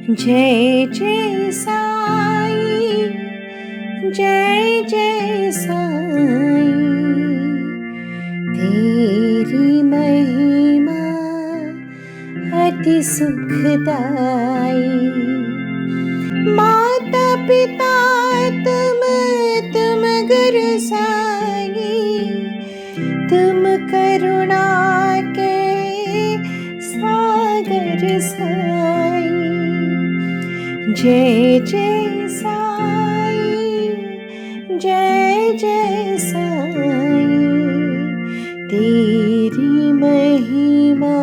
जय जय साई, जय जय साई, तेरी महिमा अति सुखदाई। माता पिता तुम गुरु साई, तुम करुणा के सागर साई। जय जय साई, जय जय साई, तेरी महिमा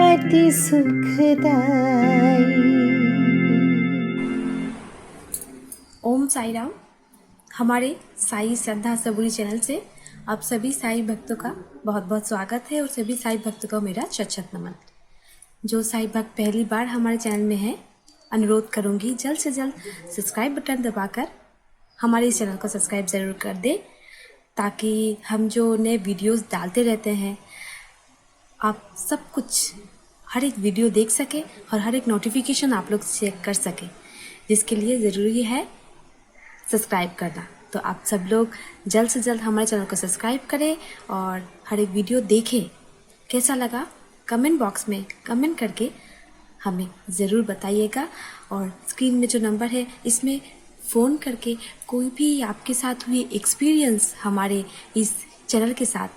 अति सुखदाई। ओम साई राम। हमारे साई श्रद्धा सबूरी चैनल से आप सभी साई भक्तों का बहुत बहुत स्वागत है और सभी साई भक्तों को मेरा शत नमन। जो साई भक्त पहली बार हमारे चैनल में है, अनुरोध करूंगी जल्द से जल्द सब्सक्राइब बटन दबाकर हमारे इस चैनल को सब्सक्राइब ज़रूर कर दें, ताकि हम जो नए वीडियोस डालते रहते हैं आप सब कुछ हर एक वीडियो देख सके और हर एक नोटिफिकेशन आप लोग चेक कर सके, जिसके लिए ज़रूरी है सब्सक्राइब करना। तो आप सब लोग जल्द से जल्द हमारे चैनल को सब्सक्राइब करें और हर एक वीडियो देखें। कैसा लगा कमेंट बॉक्स में कमेंट करके हमें ज़रूर बताइएगा। और स्क्रीन में जो नंबर है इसमें फ़ोन करके कोई भी आपके साथ हुई एक्सपीरियंस हमारे इस चैनल के साथ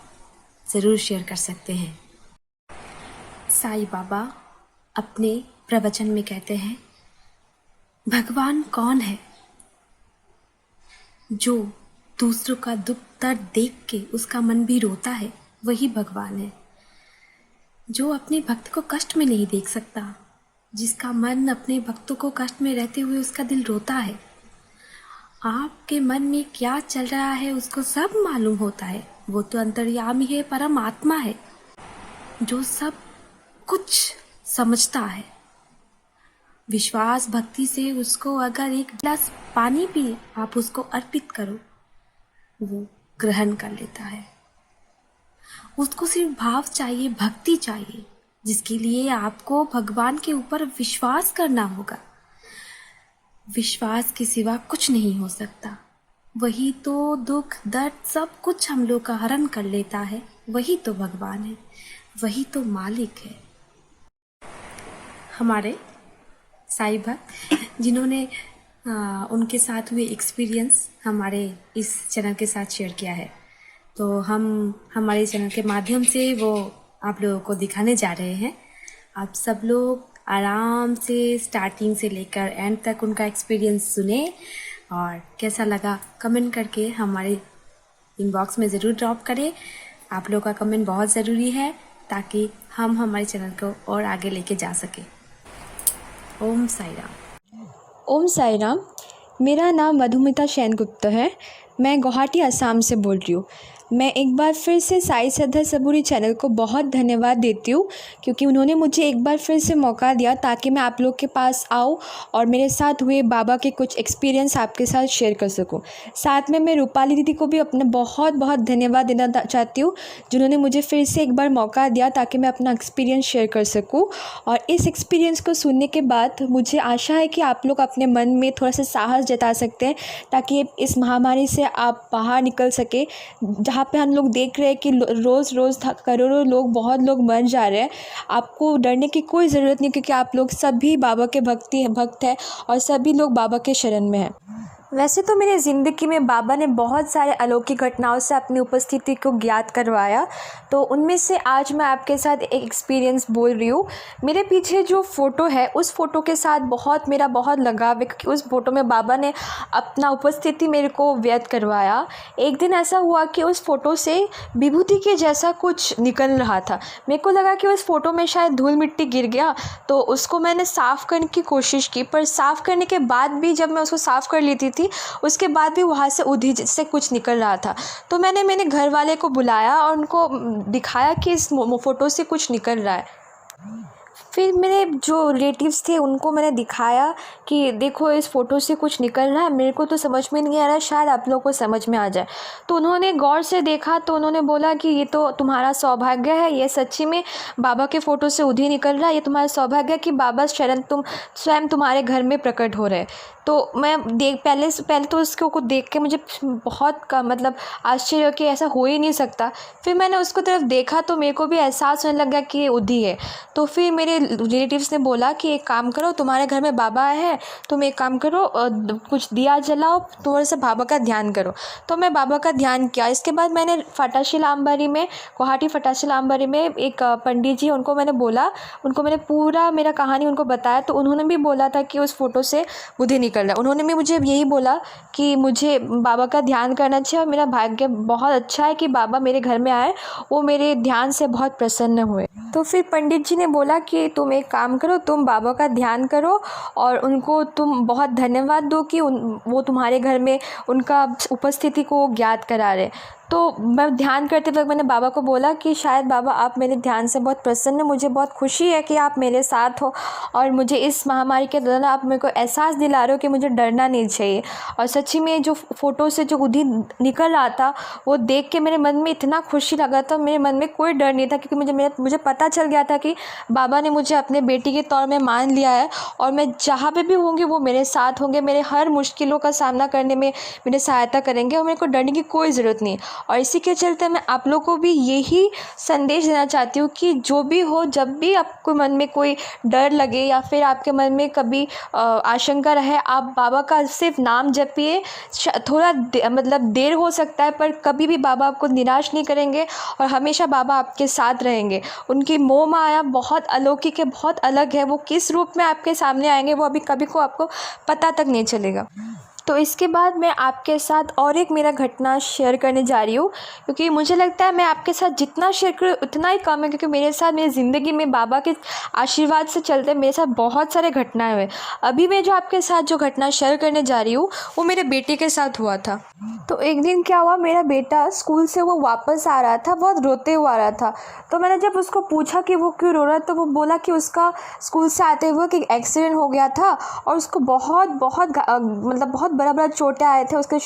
ज़रूर शेयर कर सकते हैं। साईं बाबा अपने प्रवचन में कहते हैं, भगवान कौन है? जो दूसरों का दुख दर्द देख के उसका मन भी रोता है, वही भगवान है। जो अपने भक्त को कष्ट में नहीं देख सकता, जिसका मन अपने भक्तों को कष्ट में रहते हुए उसका दिल रोता है। आपके मन में क्या चल रहा है उसको सब मालूम होता है। वो तो अंतर्यामी है, परम आत्मा है, जो सब कुछ समझता है। विश्वास भक्ति से उसको अगर एक गिलास पानी भी आप उसको अर्पित करो, वो ग्रहण कर लेता है। उसको सिर्फ भाव चाहिए, भक्ति चाहिए, जिसके लिए आपको भगवान के ऊपर विश्वास करना होगा। विश्वास के सिवा कुछ नहीं हो सकता। वही तो दुख दर्द सब कुछ हम लोग का हरण कर लेता है। वही तो भगवान है, वही तो मालिक है। हमारे साईं भक्त जिन्होंने उनके साथ हुए एक्सपीरियंस हमारे इस चैनल के साथ शेयर किया है, तो हम हमारे चैनल के माध्यम से वो आप लोगों को दिखाने जा रहे हैं। आप सब लोग आराम से स्टार्टिंग से लेकर एंड तक उनका एक्सपीरियंस सुने और कैसा लगा कमेंट करके हमारे इनबॉक्स में ज़रूर ड्रॉप करें। आप लोगों का कमेंट बहुत ज़रूरी है, ताकि हम हमारे चैनल को और आगे लेके जा सकें। ओम साई राम। ओम साई राम। मेरा नाम मधुमिता सेनगुप्ता है। मैं गुवाहाटी असम से बोल रही हूँ। मैं एक बार फिर से साई श्रद्धा सबूरी चैनल को बहुत धन्यवाद देती हूँ, क्योंकि उन्होंने मुझे एक बार फिर से मौका दिया ताकि मैं आप लोग के पास आऊँ और मेरे साथ हुए बाबा के कुछ एक्सपीरियंस आपके साथ शेयर कर सकूँ। साथ में मैं रूपाली दीदी को भी अपना बहुत बहुत धन्यवाद देना चाहती हूँ, जिन्होंने मुझे फिर से एक बार मौका दिया ताकि मैं अपना एक्सपीरियंस शेयर कर सकूँ। और इस एक्सपीरियंस को सुनने के बाद मुझे आशा है कि आप लोग अपने मन में थोड़ा सा साहस जता सकते हैं, ताकि इस महामारी से आप बाहर निकल सके, जहाँ पे हम लोग देख रहे हैं कि रोज़ करोड़ों लोग, बहुत लोग मर जा रहे हैं। आपको डरने की कोई ज़रूरत नहीं, क्योंकि आप लोग सभी बाबा के भक्त हैं और सभी लोग बाबा के शरण में हैं। वैसे तो मेरी ज़िंदगी में बाबा ने बहुत सारे अलौकिक घटनाओं से अपनी उपस्थिति को ज्ञात करवाया, तो उनमें से आज मैं आपके साथ एक एक्सपीरियंस बोल रही हूँ। मेरे पीछे जो फ़ोटो है उस फ़ोटो के साथ मेरा बहुत लगाव है, क्योंकि उस फ़ोटो में बाबा ने अपना उपस्थिति मेरे को व्यक्त करवाया। एक दिन ऐसा हुआ कि उस फ़ोटो से विभूति के जैसा कुछ निकल रहा था। मेरे को लगा कि उस फ़ोटो में शायद धूल मिट्टी गिर गया, तो उसको मैंने साफ़ करने की कोशिश की, पर साफ़ करने के बाद भी जब मैं उसको साफ़ कर लेती थी, उसके बाद भी वहाँ से उधी से कुछ निकल रहा था। तो मैंने मेरे घर वाले को बुलाया और उनको दिखाया कि इस फ़ोटो से कुछ निकल रहा है। फिर मेरे जो रिलेटिव्स थे उनको मैंने दिखाया कि देखो इस फ़ोटो से कुछ निकल रहा है, मेरे को तो समझ में नहीं आ रहा है, शायद आप लोगों को समझ में आ जाए। तो उन्होंने गौर से देखा तो उन्होंने बोला कि ये तो तुम्हारा सौभाग्य है, ये सच्ची में बाबा के फ़ोटो से उधे निकल रहा है, ये तुम्हारा सौभाग्य है कि बाबा स्वयं तुम्हारे घर में प्रकट हो रहे। तो मैं पहले तो उसको को देख के मुझे बहुत मतलब आश्चर्य कि ऐसा हो ही नहीं सकता। फिर मैंने उसको तरफ देखा तो मेरे को भी एहसास होने लगा कि ये उधी है। तो फिर मेरे रिलेटिव्स ने बोला कि एक काम करो, तुम्हारे घर में बाबा है, तुम एक काम करो, कुछ दिया जलाओ, थोड़ा सा बाबा का ध्यान करो। तो मैं बाबा का ध्यान किया। इसके बाद मैंने गुवाहाटी फटाशिला आम्बारी में एक पंडित जी, उनको मैंने बोला, उनको मैंने पूरा मेरा कहानी उनको बताया। तो उन्होंने भी बोला था कि उस फ़ोटो से बुद्धि निकल रहा है। उन्होंने भी मुझे यही बोला कि मुझे बाबा का ध्यान करना चाहिए और मेरा भाग्य बहुत अच्छा है कि बाबा मेरे घर में आए, वो मेरे ध्यान से बहुत प्रसन्न हुए। तो फिर पंडित जी ने बोला कि तुम एक काम करो, तुम बाबा का ध्यान करो और उनको तुम बहुत धन्यवाद दो कि वो तुम्हारे घर में उनका उपस्थिति को ज्ञात करा रहे। तो मैं ध्यान करते वक्त मैंने बाबा को बोला कि शायद बाबा आप मेरे ध्यान से बहुत प्रसन्न, मुझे बहुत खुशी है कि आप मेरे साथ हो और मुझे इस महामारी के दौरान आप मेरे को एहसास दिला रहे हो कि मुझे डरना नहीं चाहिए। और सच्ची में जो फ़ोटो से जो उधी निकल रहा था वो देख के मेरे मन में इतना खुशी लगा था, मेरे मन में कोई डर नहीं था, क्योंकि मुझे पता चल गया था कि बाबा ने मुझे अपने बेटी के तौर में मान लिया है और मैं जहाँ पे भी होंगी वो मेरे साथ होंगे, मेरे हर मुश्किलों का सामना करने में मेरी सहायता करेंगे और मेरे को डरने की कोई ज़रूरत नहीं। और इसी के चलते मैं आप लोगों को भी यही संदेश देना चाहती हूँ कि जो भी हो, जब भी आपको मन में कोई डर लगे या फिर आपके मन में कभी आशंका रहे, आप बाबा का सिर्फ नाम जपिए। थोड़ा मतलब देर हो सकता है पर कभी भी बाबा आपको निराश नहीं करेंगे और हमेशा बाबा आपके साथ रहेंगे। उनकी मोह माया बहुत अलौकिक है, बहुत अलग है, वो किस रूप में आपके सामने आएंगे वो अभी कभी को आपको पता तक नहीं चलेगा। तो इसके बाद मैं आपके साथ और एक मेरा घटना शेयर करने जा रही हूँ, क्योंकि मुझे लगता है मैं आपके साथ जितना शेयर करूँ उतना ही कम है, क्योंकि मेरे साथ मेरी ज़िंदगी में बाबा के आशीर्वाद से चलते मेरे साथ बहुत सारे घटनाएं हुए। अभी मैं जो आपके साथ जो घटना शेयर करने जा रही हूँ वो मेरे बेटे के साथ हुआ था। तो एक दिन क्या हुआ, मेरा बेटा स्कूल से वो वापस आ रहा था, बहुत रोते हुए आ रहा था। तो मैंने जब उसको पूछा कि वो क्यों रो रहा है तो वो बोला कि उसका स्कूल से आते हुए कि एक्सीडेंट हो गया था और उसको बहुत बड़ा चोटें आए थे उसके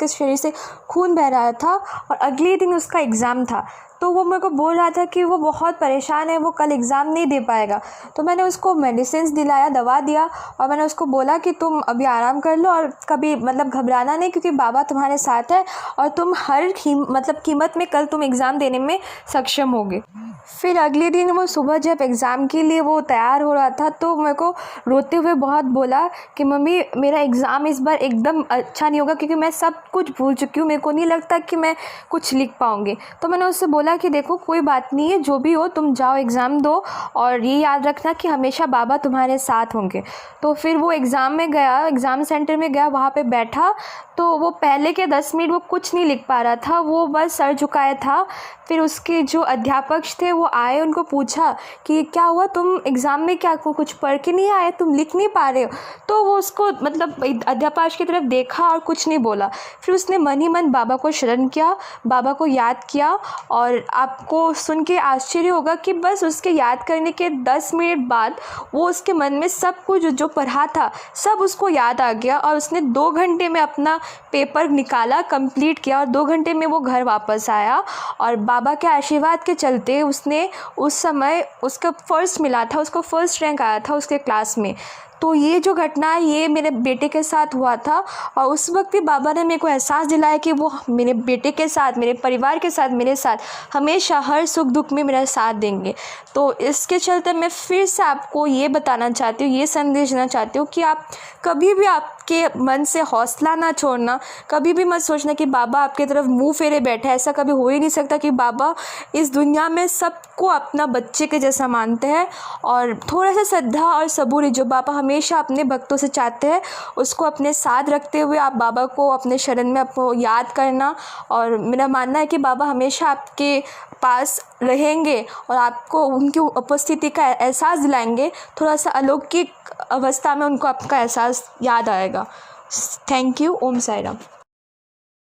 शरीर से खून बह रहा था और अगले दिन उसका एग्ज़ाम था। तो वो मेरे को बोल रहा था कि वो बहुत परेशान है, वो कल एग्ज़ाम नहीं दे पाएगा। तो मैंने उसको मेडिसिन दिलाया, दवा दिया और मैंने उसको बोला कि तुम अभी आराम कर लो और कभी घबराना नहीं, क्योंकि बाबा तुम्हारे साथ है और तुम हर कीमत में कल तुम एग्ज़ाम देने में सक्षम होगे। फिर अगले दिन वो सुबह जब एग्ज़ाम के लिए वो तैयार हो रहा था तो मेरे को रोते हुए बहुत बोला कि मम्मी मेरा एग्ज़ाम इस बार एकदम अच्छा नहीं होगा, क्योंकि मैं सब कुछ भूल चुकी हूँ, मेरे को नहीं लगता कि मैं कुछ लिख पाऊँगी। तो मैंने उससे बोला कि देखो कोई बात नहीं है, जो भी हो तुम जाओ एग्ज़ाम दो और ये याद रखना कि हमेशा बाबा तुम्हारे साथ होंगे। तो फिर वो एग्ज़ाम सेंटर में गया, वहाँ पे बैठा। तो वो पहले के 10 मिनट वो कुछ नहीं लिख पा रहा था, वो बस सर झुकाया था। फिर उसके जो अध्यापक थे वो आए, उनको पूछा कि क्या हुआ, तुम एग्ज़ाम में क्या कुछ पढ़ के नहीं आए, तुम लिख नहीं पा रहे हो। तो वो उसको अध्यापक की तरफ देखा और कुछ नहीं बोला। फिर उसने मन ही मन बाबा को शरण किया, बाबा को याद किया और आपको सुन के आश्चर्य होगा कि बस उसके याद करने के 10 मिनट बाद वो उसके मन में सब कुछ जो पढ़ा था सब उसको याद आ गया और उसने 2 घंटे में अपना पेपर निकाला, कंप्लीट किया और 2 घंटे में वो घर वापस आया। और बाबा के आशीर्वाद के चलते उसने उस समय उसका फर्स्ट मिला था, उसको फर्स्ट रैंक आया था उसके क्लास में। तो ये जो घटना है ये मेरे बेटे के साथ हुआ था और उस वक्त भी बाबा ने मेरे को एहसास दिलाया कि वो मेरे बेटे के साथ, मेरे परिवार के साथ, मेरे साथ हमेशा हर सुख दुख में मेरा साथ देंगे। तो इसके चलते मैं फिर से आपको ये बताना चाहती हूँ, ये संदेश देना चाहती हूँ कि आप कभी भी आपके मन से हौसला ना छोड़ना, कभी भी मत सोचना कि बाबा आपकी तरफ मुंह फेरे बैठे। ऐसा कभी हो ही नहीं सकता कि बाबा इस दुनिया में सबको अपना बच्चे के जैसा मानते हैं। और थोड़ा सा श्रद्धा और सबूरी जो बाबा हमेशा अपने भक्तों से चाहते हैं उसको अपने साथ रखते हुए आप बाबा को अपने शरण में आपको याद करना। और मेरा मानना है कि बाबा हमेशा आपके पास रहेंगे और आपको उनकी उपस्थिति का एहसास दिलाएंगे। थोड़ा सा अलौकिक अवस्था में उनको आपका एहसास याद आएगा। Thank you. ओम साई राम।